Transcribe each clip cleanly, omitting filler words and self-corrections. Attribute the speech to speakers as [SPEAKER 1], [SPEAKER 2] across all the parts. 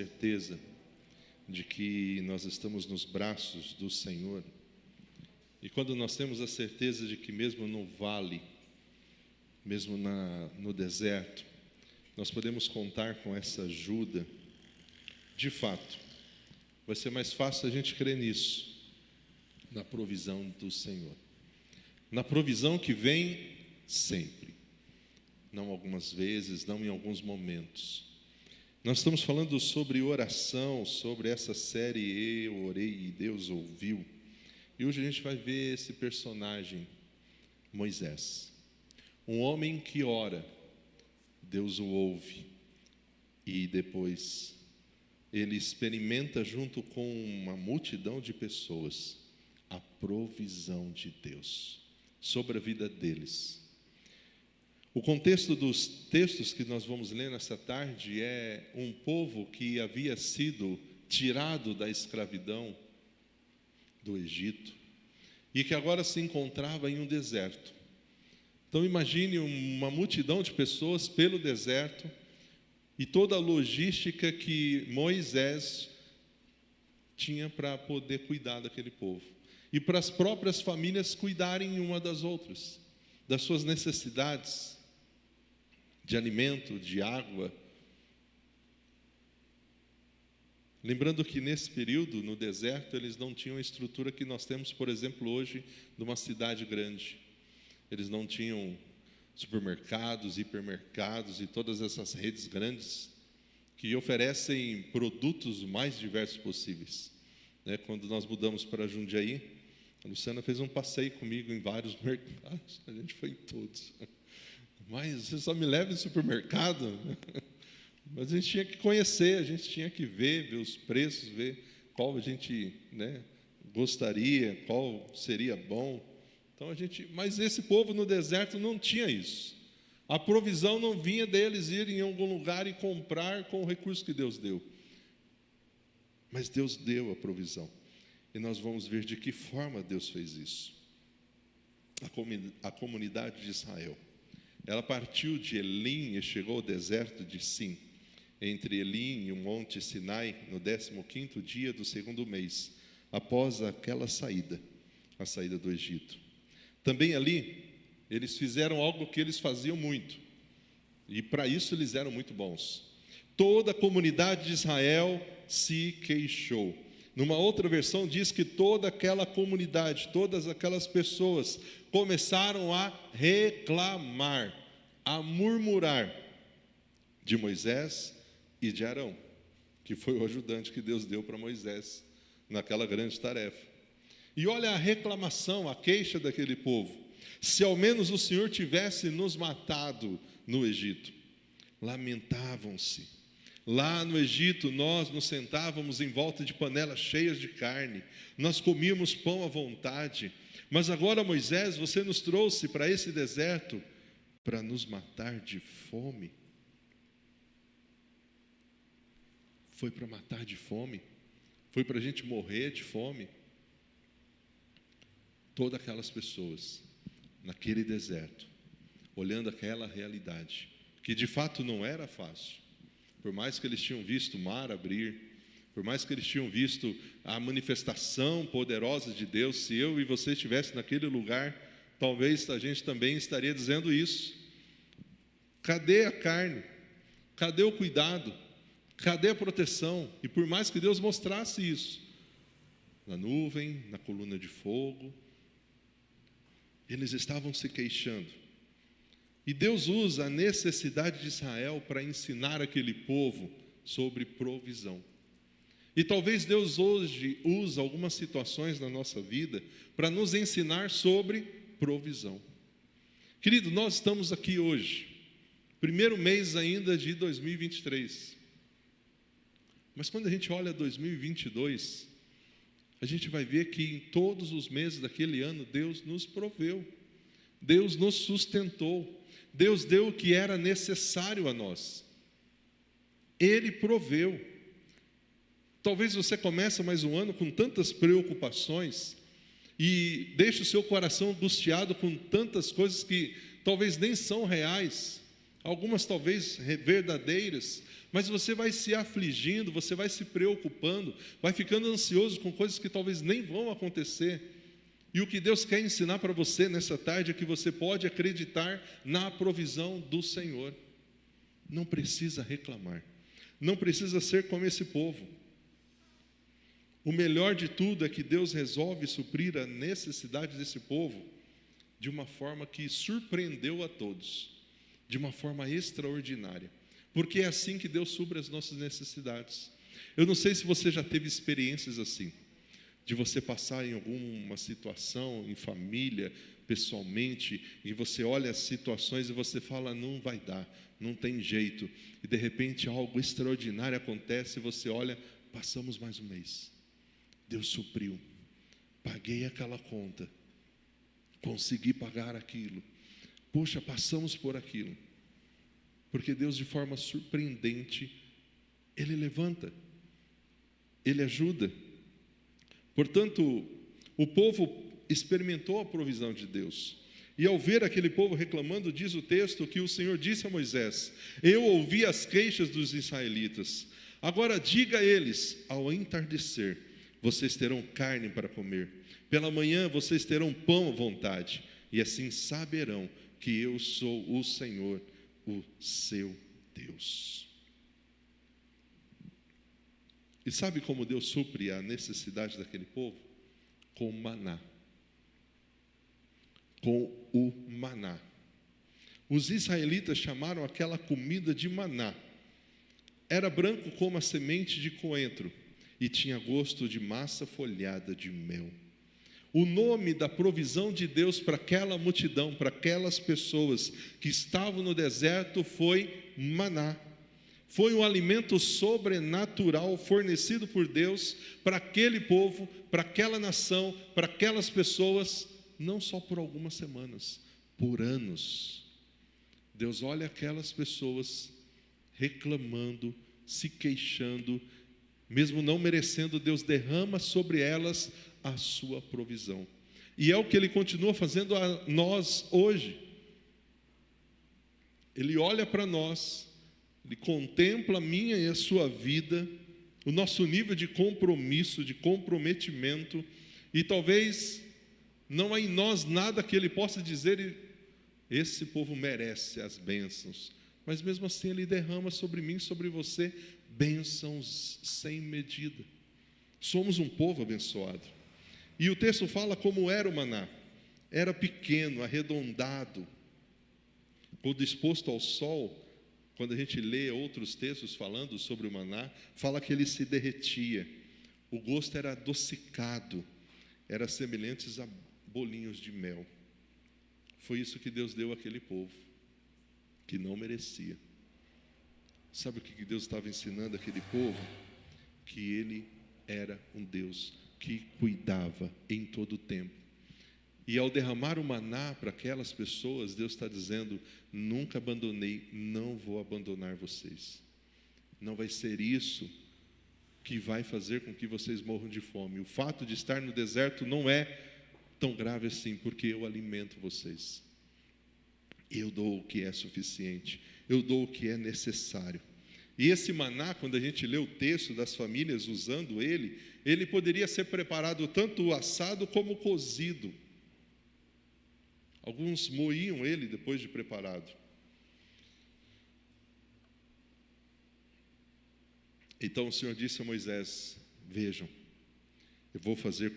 [SPEAKER 1] Certeza de que nós estamos nos braços do Senhor. E quando nós temos a certeza de que mesmo no vale, mesmo no deserto, nós podemos contar com essa ajuda, de fato, vai ser mais fácil a gente crer nisso, na provisão do Senhor. Na provisão que vem sempre, não algumas vezes, não em alguns momentos. Nós estamos falando sobre oração, sobre essa série Eu Orei e Deus Ouviu. E hoje a gente vai ver esse personagem, Moisés. Um homem que ora, Deus o ouve. E depois ele experimenta junto com uma multidão de pessoas a provisão de Deus sobre a vida deles. O contexto dos textos que nós vamos ler nessa tarde é um povo que havia sido tirado da escravidão do Egito e que agora se encontrava em um deserto. Então imagine uma multidão de pessoas pelo deserto e toda a logística que Moisés tinha para poder cuidar daquele povo. E para as próprias famílias cuidarem uma das outras, das suas necessidades de alimento, de água. Lembrando que nesse período, no deserto, eles não tinham a estrutura que nós temos, por exemplo, hoje, numa cidade grande. Eles não tinham supermercados, hipermercados e todas essas redes grandes que oferecem produtos mais diversos possíveis. Quando nós mudamos para Jundiaí, a Luciana fez um passeio comigo em vários mercados, a gente foi em todos. Mas você só me leva em supermercado? Mas a gente tinha que conhecer, a gente tinha que ver os preços, ver qual a gente gostaria, qual seria bom. Então mas esse povo no deserto não tinha isso. A provisão não vinha deles irem em algum lugar e comprar com o recurso que Deus deu. Mas Deus deu a provisão. E nós vamos ver de que forma Deus fez isso. A comunidade de Israel. Ela partiu de Elim e chegou ao deserto de Sim, entre Elim e o monte Sinai, no 15º dia do segundo mês, após aquela saída, a saída do Egito. Também ali, eles fizeram algo que eles faziam muito, e para isso eles eram muito bons. Toda a comunidade de Israel se queixou. Numa outra versão diz que toda aquela comunidade, todas aquelas pessoas começaram a reclamar, a murmurar de Moisés e de Arão, que foi o ajudante que Deus deu para Moisés naquela grande tarefa. E olha a reclamação, a queixa daquele povo. Se ao menos o Senhor tivesse nos matado no Egito. Lamentavam-se. Lá no Egito, nós nos sentávamos em volta de panelas cheias de carne, nós comíamos pão à vontade, mas agora, Moisés, você nos trouxe para esse deserto para nos matar de fome. Foi para matar de fome? Foi para a gente morrer de fome? Todas aquelas pessoas, naquele deserto, olhando aquela realidade, que de fato não era fácil. Por mais que eles tinham visto o mar abrir, por mais que eles tinham visto a manifestação poderosa de Deus, se eu e você estivesse naquele lugar, talvez a gente também estaria dizendo isso. Cadê a carne? Cadê o cuidado? Cadê a proteção? E por mais que Deus mostrasse isso, na nuvem, na coluna de fogo, eles estavam se queixando. E Deus usa a necessidade de Israel para ensinar aquele povo sobre provisão. E talvez Deus hoje use algumas situações na nossa vida para nos ensinar sobre provisão. Querido, nós estamos aqui hoje, primeiro mês ainda de 2023. Mas quando a gente olha 2022, a gente vai ver que em todos os meses daquele ano, Deus nos proveu. Deus nos sustentou. Deus deu o que era necessário a nós. Ele proveu. Talvez você comece mais um ano com tantas preocupações e deixe o seu coração angustiado com tantas coisas que talvez nem são reais, algumas talvez verdadeiras, Mas você vai se afligindo, você vai se preocupando, vai ficando ansioso com coisas que talvez nem vão acontecer. E o que Deus quer ensinar para você nessa tarde é que você pode acreditar na provisão do Senhor. Não precisa reclamar, não precisa ser como esse povo. O melhor de tudo é que Deus resolve suprir a necessidade desse povo de uma forma que surpreendeu a todos, de uma forma extraordinária. Porque é assim que Deus supre as nossas necessidades. Eu não sei se você já teve experiências assim, de você passar em alguma situação, em família, pessoalmente, e você olha as situações e você fala, não vai dar, não tem jeito. E de repente algo extraordinário acontece e você olha, passamos mais um mês. Deus supriu, paguei aquela conta, consegui pagar aquilo. Poxa, passamos por aquilo. Porque Deus, de forma surpreendente, Ele levanta, Ele ajuda. Portanto, o povo experimentou a provisão de Deus. E ao ver aquele povo reclamando, diz o texto que o Senhor disse a Moisés: eu ouvi as queixas dos israelitas. Agora diga a eles, ao entardecer, vocês terão carne para comer. Pela manhã vocês terão pão à vontade. E assim saberão que eu sou o Senhor, o seu Deus. E sabe como Deus supre a necessidade daquele povo? Com maná. Com o maná. Os israelitas chamaram aquela comida de maná. Era branco como a semente de coentro e tinha gosto de massa folhada de mel. O nome da provisão de Deus para aquela multidão, para aquelas pessoas que estavam no deserto foi maná. Foi um alimento sobrenatural fornecido por Deus para aquele povo, para aquela nação, para aquelas pessoas, não só por algumas semanas, por anos. Deus olha aquelas pessoas reclamando, se queixando, mesmo não merecendo, Deus derrama sobre elas a sua provisão. E é o que Ele continua fazendo a nós hoje. Ele olha para nós, Ele contempla a minha e a sua vida, o nosso nível de compromisso, de comprometimento, e talvez não há em nós nada que Ele possa dizer, esse povo merece as bênçãos, mas mesmo assim Ele derrama sobre mim, sobre você, bênçãos sem medida. Somos um povo abençoado. E o texto fala como era o maná. Era pequeno, arredondado, quando exposto ao sol. Quando a gente lê outros textos falando sobre o maná, fala que ele se derretia. O gosto era adocicado, era semelhante a bolinhos de mel. Foi isso que Deus deu àquele povo, que não merecia. Sabe o que Deus estava ensinando àquele povo? Que Ele era um Deus que cuidava em todo o tempo. E ao derramar o maná para aquelas pessoas, Deus está dizendo, nunca abandonei, não vou abandonar vocês. Não vai ser isso que vai fazer com que vocês morram de fome. O fato de estar no deserto não é tão grave assim, porque eu alimento vocês. Eu dou o que é suficiente, eu dou o que é necessário. E esse maná, quando a gente lê o texto das famílias usando ele poderia ser preparado tanto assado como cozido. Alguns moíam ele depois de preparado. Então o Senhor disse a Moisés, vejam, eu vou fazer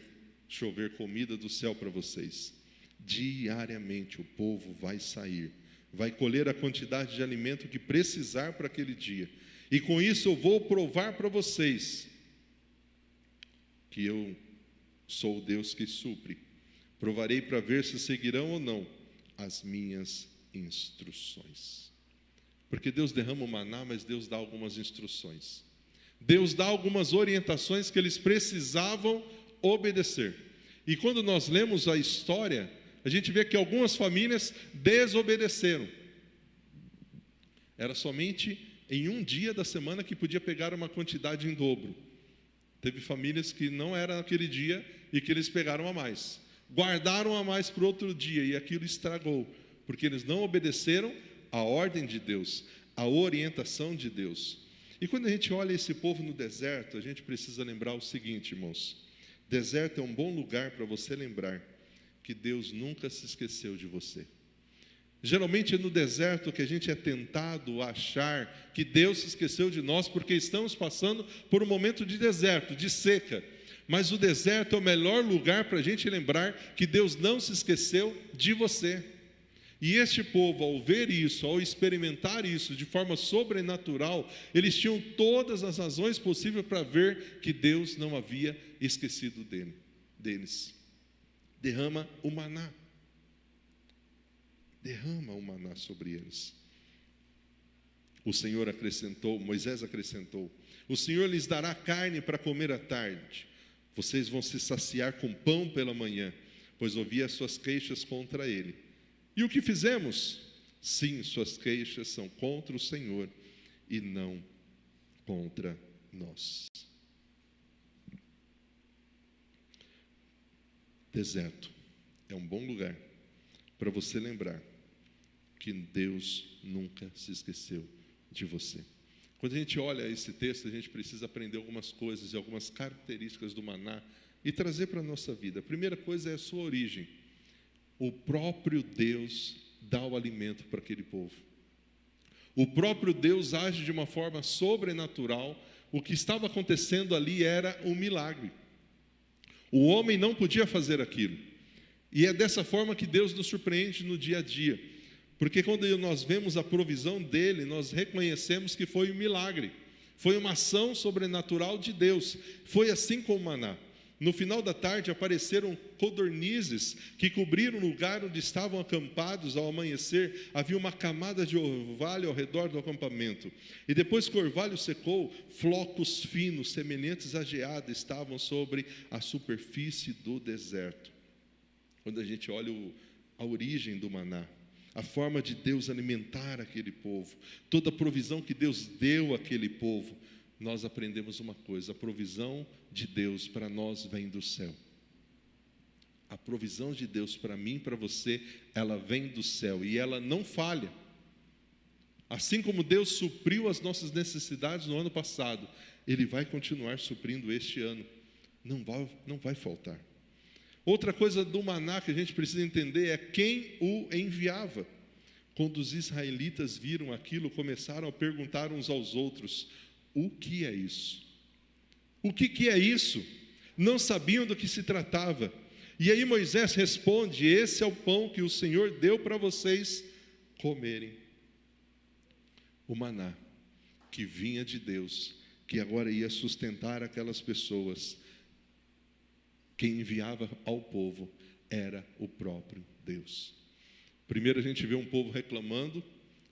[SPEAKER 1] chover comida do céu para vocês. Diariamente o povo vai sair, vai colher a quantidade de alimento que precisar para aquele dia. E com isso eu vou provar para vocês que eu sou o Deus que supre. Provarei para ver se seguirão ou não as minhas instruções. Porque Deus derrama o maná, mas Deus dá algumas instruções. Deus dá algumas orientações que eles precisavam obedecer. E quando nós lemos a história, a gente vê que algumas famílias desobedeceram. Era somente em um dia da semana que podia pegar uma quantidade em dobro. Teve famílias que não era naquele dia e que eles pegaram a mais. Guardaram a mais para o outro dia e aquilo estragou, porque eles não obedeceram a ordem de Deus, a orientação de Deus. E quando a gente olha esse povo no deserto, a gente precisa lembrar o seguinte, irmãos: deserto é um bom lugar para você lembrar que Deus nunca se esqueceu de você. Geralmente é no deserto que a gente é tentado a achar que Deus se esqueceu de nós, porque estamos passando por um momento de deserto, de seca. Mas o deserto é o melhor lugar para a gente lembrar que Deus não se esqueceu de você. E este povo, ao ver isso, ao experimentar isso de forma sobrenatural, eles tinham todas as razões possíveis para ver que Deus não havia esquecido deles. Derrama o maná. Derrama o maná sobre eles. O Senhor acrescentou, Moisés acrescentou: o Senhor lhes dará carne para comer à tarde. Vocês vão se saciar com pão pela manhã, pois ouvi as suas queixas contra ele. E o que fizemos? Sim, suas queixas são contra o Senhor e não contra nós. Deserto é um bom lugar para você lembrar que Deus nunca se esqueceu de você. Quando a gente olha esse texto, a gente precisa aprender algumas coisas e algumas características do maná e trazer para a nossa vida. A primeira coisa é a sua origem. O próprio Deus dá o alimento para aquele povo. O próprio Deus age de uma forma sobrenatural. O que estava acontecendo ali era um milagre. O homem não podia fazer aquilo. E é dessa forma que Deus nos surpreende no dia a dia. Porque quando nós vemos a provisão dele, nós reconhecemos que foi um milagre. Foi uma ação sobrenatural de Deus. Foi assim com o maná. No final da tarde apareceram codornizes que cobriram o lugar onde estavam acampados. Ao amanhecer havia uma camada de orvalho ao redor do acampamento. E depois que o orvalho secou, flocos finos, semelhantes a geada, estavam sobre a superfície do deserto. Quando a gente olha a origem do maná, a forma de Deus alimentar aquele povo, toda a provisão que Deus deu àquele povo, nós aprendemos uma coisa: a provisão de Deus para nós vem do céu. A provisão de Deus para mim e para você, ela vem do céu e ela não falha. Assim como Deus supriu as nossas necessidades no ano passado, Ele vai continuar suprindo este ano. Não vai faltar. Outra coisa do maná que a gente precisa entender é quem o enviava. Quando os israelitas viram aquilo, começaram a perguntar uns aos outros: o que é isso? O que é isso? Não sabiam do que se tratava. E aí Moisés responde: esse é o pão que o Senhor deu para vocês comerem. O maná que vinha de Deus, que agora ia sustentar aquelas pessoas. Quem enviava ao povo era o próprio Deus. Primeiro a gente vê um povo reclamando,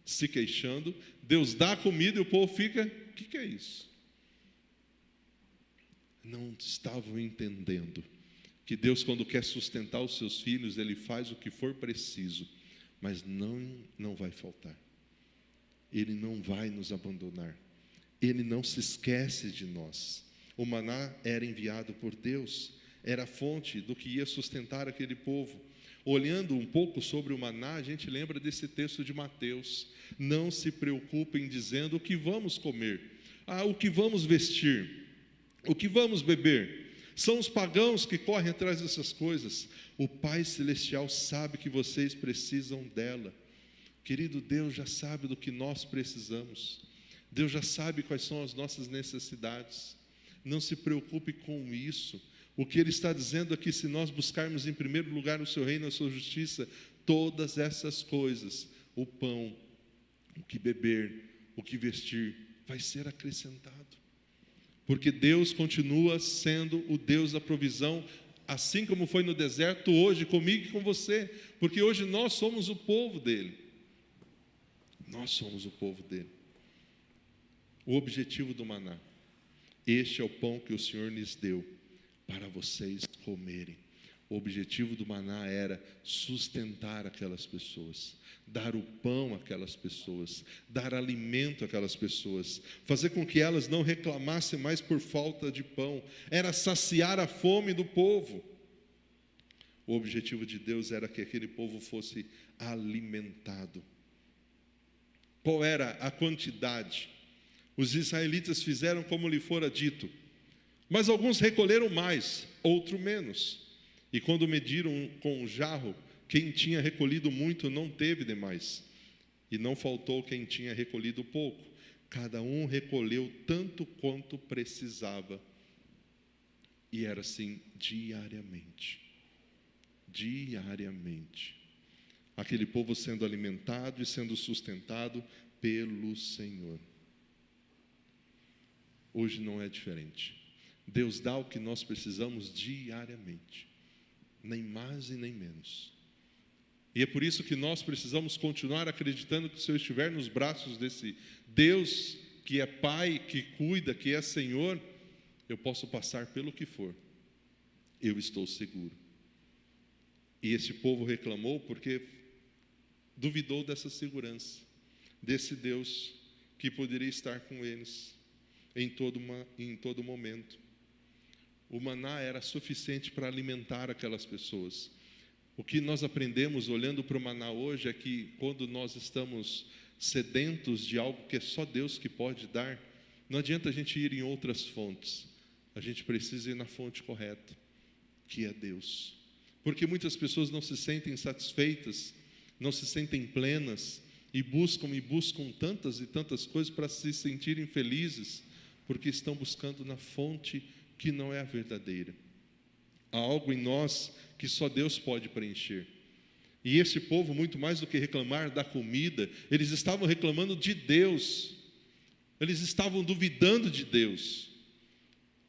[SPEAKER 1] se queixando. Deus dá comida e o povo fica: o que é isso? Não estavam entendendo que Deus, quando quer sustentar os seus filhos, Ele faz o que for preciso, mas não vai faltar. Ele não vai nos abandonar. Ele não se esquece de nós. O maná era enviado por Deus, era a fonte do que ia sustentar aquele povo. Olhando um pouco sobre o maná, a gente lembra desse texto de Mateus: não se preocupem dizendo o que vamos comer, o que vamos vestir, o que vamos beber. São os pagãos que correm atrás dessas coisas. O Pai Celestial sabe que vocês precisam dela. Querido, Deus já sabe do que nós precisamos. Deus já sabe quais são as nossas necessidades. Não se preocupe com isso. O que Ele está dizendo aqui: se nós buscarmos em primeiro lugar o seu reino e a sua justiça, todas essas coisas, o pão, o que beber, o que vestir, vai ser acrescentado. Porque Deus continua sendo o Deus da provisão, assim como foi no deserto, hoje comigo e com você. Porque hoje nós somos o povo dEle. Nós somos o povo dEle. O objetivo do maná: este é o pão que o Senhor lhes deu para vocês comerem. O objetivo do maná era sustentar aquelas pessoas, dar o pão àquelas pessoas, dar alimento àquelas pessoas, fazer com que elas não reclamassem mais por falta de pão. Era saciar a fome do povo. O objetivo de Deus era que aquele povo fosse alimentado. Qual era a quantidade? Os israelitas fizeram como lhe fora dito, mas alguns recolheram mais, outro menos. E quando mediram com o jarro, quem tinha recolhido muito não teve demais, e não faltou quem tinha recolhido pouco. Cada um recolheu tanto quanto precisava. E era assim diariamente. Diariamente. Aquele povo sendo alimentado e sendo sustentado pelo Senhor. Hoje não é diferente. Deus dá o que nós precisamos diariamente. Nem mais e nem menos. E é por isso que nós precisamos continuar acreditando que se eu estiver nos braços desse Deus que é Pai, que cuida, que é Senhor, eu posso passar pelo que for. Eu estou seguro. E esse povo reclamou porque duvidou dessa segurança, desse Deus que poderia estar com eles em todo momento. O maná era suficiente para alimentar aquelas pessoas. O que nós aprendemos olhando para o maná hoje é que quando nós estamos sedentos de algo que é só Deus que pode dar, não adianta a gente ir em outras fontes. A gente precisa ir na fonte correta, que é Deus. Porque muitas pessoas não se sentem satisfeitas, não se sentem plenas e buscam tantas e tantas coisas para se sentirem felizes, porque estão buscando na fonte que não é a verdadeira. Há algo em nós que só Deus pode preencher. E esse povo, muito mais do que reclamar da comida, eles estavam reclamando de Deus. Eles estavam duvidando de Deus.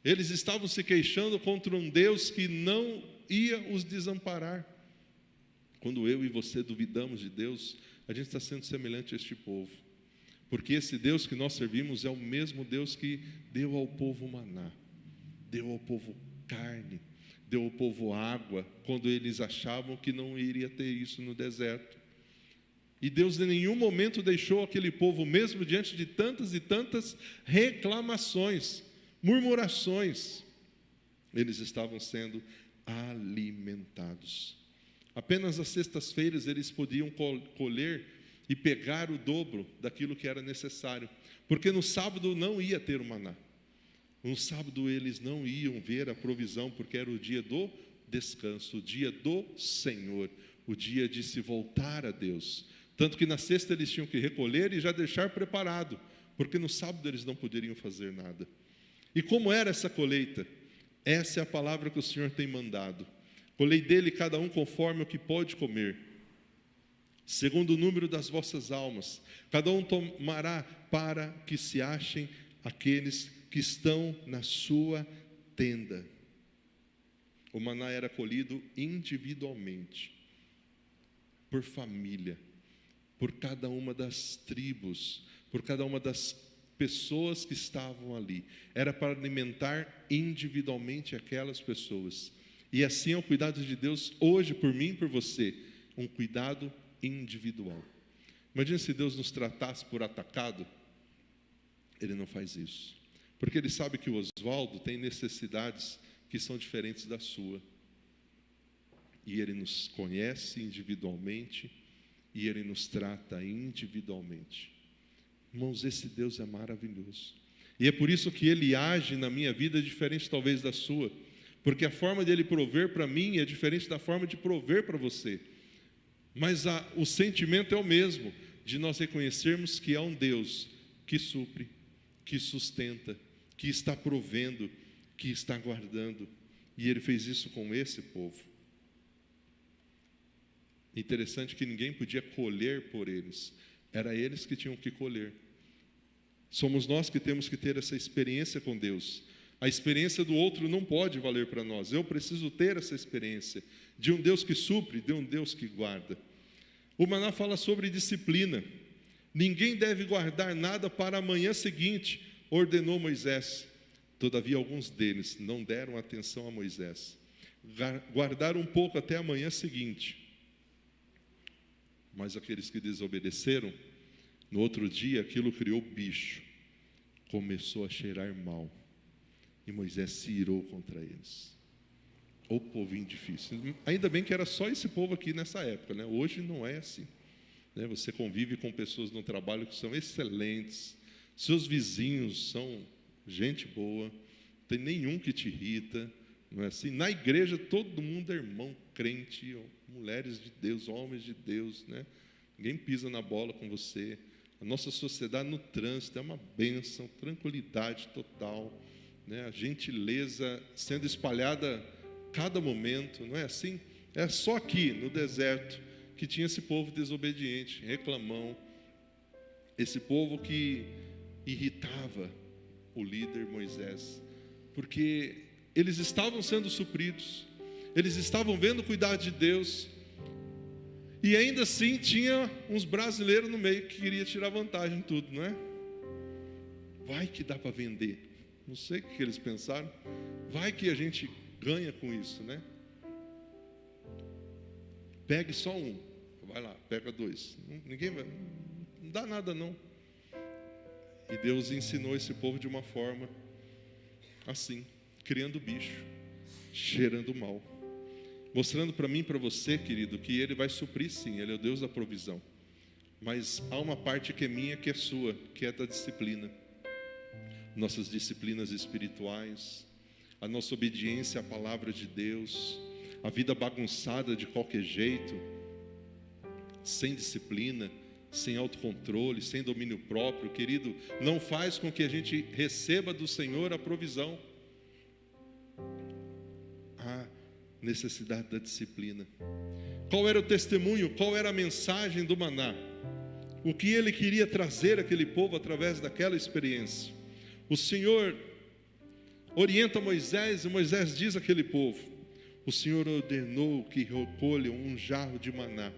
[SPEAKER 1] Eles estavam se queixando contra um Deus que não ia os desamparar. Quando eu e você duvidamos de Deus, a gente está sendo semelhante a este povo. Porque esse Deus que nós servimos é o mesmo Deus que deu ao povo maná, deu ao povo carne, deu ao povo água, quando eles achavam que não iria ter isso no deserto. E Deus em nenhum momento deixou aquele povo, mesmo diante de tantas e tantas reclamações, murmurações, eles estavam sendo alimentados. Apenas às sextas-feiras eles podiam colher e pegar o dobro daquilo que era necessário, porque no sábado não ia ter o maná. No sábado eles não iam ver a provisão, porque era o dia do descanso, o dia do Senhor, o dia de se voltar a Deus. Tanto que na sexta eles tinham que recolher e já deixar preparado, porque no sábado eles não poderiam fazer nada. E como era essa colheita? Essa é a palavra que o Senhor tem mandado. Colhei dele cada um conforme o que pode comer, segundo o número das vossas almas. Cada um tomará para que se achem aqueles que estão na sua tenda. O maná era colhido individualmente, por família, por cada uma das tribos, por cada uma das pessoas que estavam ali. Era para alimentar individualmente aquelas pessoas. E assim é o cuidado de Deus hoje por mim e por você, um cuidado individual. Imagina se Deus nos tratasse por atacado. Ele não faz isso, porque Ele sabe que o Oswaldo tem necessidades que são diferentes da sua, e Ele nos conhece individualmente, e Ele nos trata individualmente. Irmãos, esse Deus é maravilhoso, e é por isso que Ele age na minha vida diferente talvez da sua, porque a forma de Ele prover para mim é diferente da forma de prover para você, mas o sentimento é o mesmo, de nós reconhecermos que há um Deus que supre, que sustenta, que está provendo, que está guardando, e Ele fez isso com esse povo. Interessante que ninguém podia colher por eles, era eles que tinham que colher. Somos nós que temos que ter essa experiência com Deus. A experiência do outro não pode valer para nós. Eu preciso ter essa experiência de um Deus que supre, de um Deus que guarda. O maná fala sobre disciplina. Ninguém deve guardar nada para a manhã seguinte, ordenou Moisés. Todavia, alguns deles não deram atenção a Moisés. Guardaram um pouco até a manhã seguinte. Mas aqueles que desobedeceram, no outro dia, aquilo criou bicho. Começou a cheirar mal. E Moisés se irou contra eles. O povinho difícil. Ainda bem que era só esse povo aqui nessa época, né? Hoje não é assim. Você convive com pessoas no trabalho que são excelentes, seus vizinhos são gente boa, não tem nenhum que te irrita, não é assim? Na igreja todo mundo é irmão, crente, mulheres de Deus, homens de Deus, né? Ninguém pisa na bola com você. A nossa sociedade no trânsito é uma bênção, tranquilidade total, né? A gentileza sendo espalhada a cada momento, não é assim? É só aqui no deserto que tinha esse povo desobediente, reclamão, esse povo que irritava o líder Moisés, porque eles estavam sendo supridos, eles estavam vendo o cuidado de Deus, e ainda assim tinha uns brasileiros no meio que queria tirar vantagem em tudo, não é? Vai que dá para vender, não sei o que eles pensaram, vai que a gente ganha com isso, né? Pegue só um, vai lá, pega dois, ninguém vai, não dá nada não. E Deus ensinou esse povo de uma forma assim, criando bicho, cheirando mal, mostrando para mim e para você, querido, que Ele vai suprir sim, Ele é o Deus da provisão, mas há uma parte que é minha, que é sua, que é da disciplina, nossas disciplinas espirituais, a nossa obediência à palavra de Deus, a vida bagunçada de qualquer jeito, sem disciplina, sem autocontrole, sem domínio próprio, querido, não faz com que a gente receba do Senhor a provisão. A necessidade da disciplina. Qual era o testemunho? Qual era a mensagem do maná? O que ele queria trazer àquele povo através daquela experiência? O Senhor orienta Moisés, e Moisés diz àquele povo: o Senhor ordenou que recolham um jarro de maná,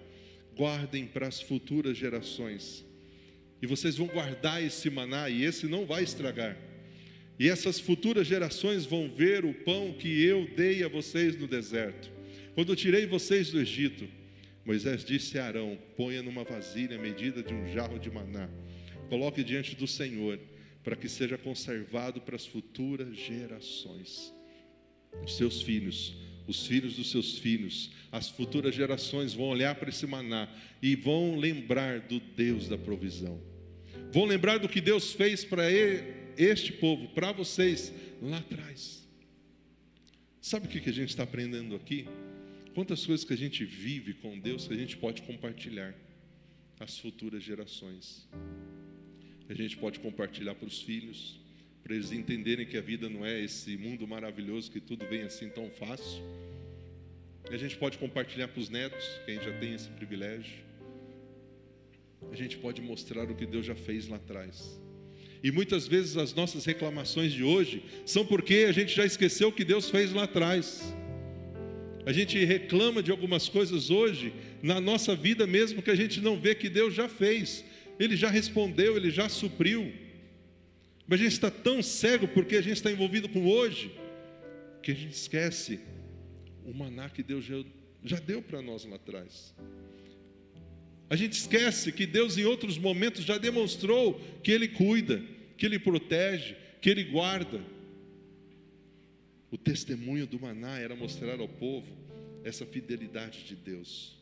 [SPEAKER 1] guardem para as futuras gerações, e vocês vão guardar esse maná, e esse não vai estragar, e essas futuras gerações vão ver o pão que eu dei a vocês no deserto, quando eu tirei vocês do Egito. Moisés disse a Arão: ponha numa vasilha a medida de um jarro de maná, coloque diante do Senhor, para que seja conservado para as futuras gerações. Os seus filhos, os filhos dos seus filhos, as futuras gerações vão olhar para esse maná e vão lembrar do Deus da provisão, vão lembrar do que Deus fez para este povo, para vocês lá atrás. Sabe o que a gente está aprendendo aqui? Quantas coisas que a gente vive com Deus que a gente pode compartilhar às futuras gerações. A gente pode compartilhar para os filhos, para eles entenderem que a vida não é esse mundo maravilhoso, que tudo vem assim tão fácil. A gente pode compartilhar para os netos, quem já tem esse privilégio. A gente pode mostrar o que Deus já fez lá atrás. E muitas vezes as nossas reclamações de hoje são porque a gente já esqueceu o que Deus fez lá atrás. A gente reclama de algumas coisas hoje, na nossa vida mesmo, que a gente não vê que Deus já fez. Ele já respondeu, Ele já supriu. Mas a gente está tão cego porque a gente está envolvido com hoje, que a gente esquece o maná que Deus já deu para nós lá atrás. A gente esquece que Deus em outros momentos já demonstrou que Ele cuida, que Ele protege, que Ele guarda. O testemunho do maná era mostrar ao povo essa fidelidade de Deus.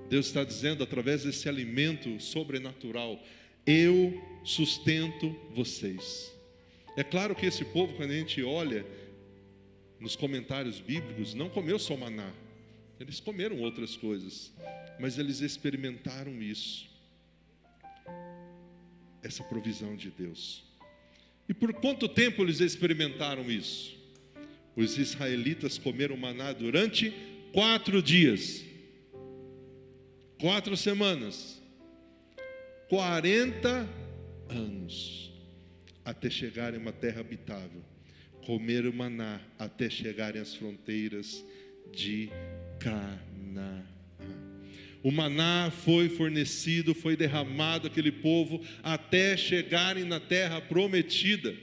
[SPEAKER 1] Deus está dizendo através desse alimento sobrenatural: eu sustento vocês. É claro que esse povo, quando a gente olha nos comentários bíblicos, não comeu só maná, eles comeram outras coisas, mas eles experimentaram isso, essa provisão de Deus. E por quanto tempo eles experimentaram isso? Os israelitas comeram maná durante 4 dias, 4 semanas, 40 anos, até chegarem a uma terra habitável. Comeram maná até chegarem às fronteiras de Canaã. O maná foi fornecido, foi derramado àquele povo até chegarem na terra prometida.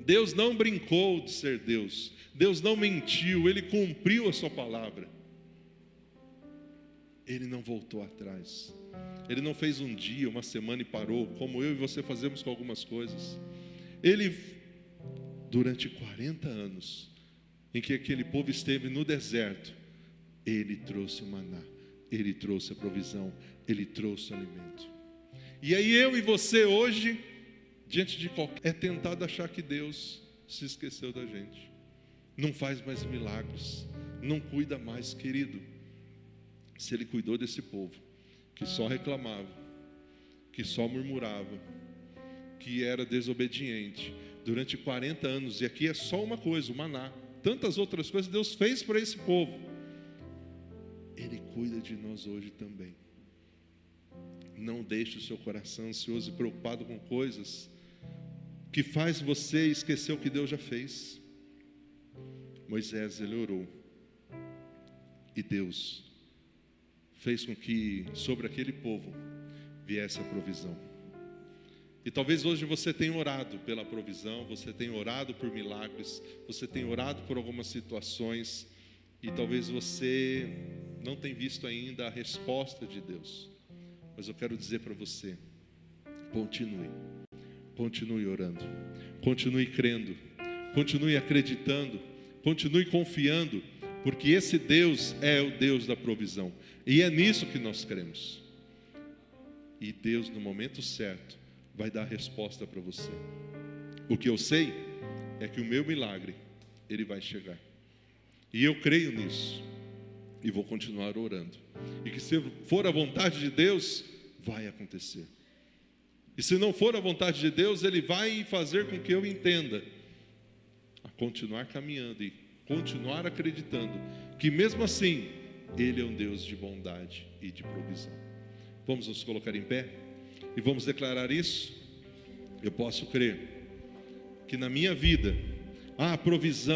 [SPEAKER 1] Deus não brincou de ser Deus, Deus não mentiu, Ele cumpriu a sua palavra. Ele não voltou atrás. Ele não fez um dia, uma semana e parou, como eu e você fazemos com algumas coisas. Ele, durante 40 anos, em que aquele povo esteve no deserto, Ele trouxe o maná, Ele trouxe a provisão, Ele trouxe o alimento. E aí eu e você hoje, diante de qualquer, é tentado achar que Deus se esqueceu da gente, não faz mais milagres, não cuida mais. Querido, se Ele cuidou desse povo, que só reclamava, que só murmurava, que era desobediente, durante 40 anos, e aqui é só uma coisa, o maná, tantas outras coisas Deus fez para esse povo, Ele cuida de nós hoje também. Não deixe o seu coração ansioso e preocupado com coisas que faz você esquecer o que Deus já fez. Moisés, ele orou, e Deus fez com que sobre aquele povo viesse a provisão. E talvez hoje você tenha orado pela provisão, você tenha orado por milagres, você tenha orado por algumas situações, e talvez você não tenha visto ainda a resposta de Deus. Mas eu quero dizer para você, continue orando, continue crendo, continue acreditando, continue confiando, porque esse Deus é o Deus da provisão, e é nisso que nós cremos. E Deus, no momento certo, vai dar a resposta para você. O que eu sei é que o meu milagre, ele vai chegar, e eu creio nisso, e vou continuar orando, e que se for a vontade de Deus, vai acontecer. E se não for a vontade de Deus, Ele vai fazer com que eu entenda a continuar caminhando e continuar acreditando que mesmo assim Ele é um Deus de bondade e de provisão. Vamos nos colocar em pé e vamos declarar isso. Eu posso crer que na minha vida há provisão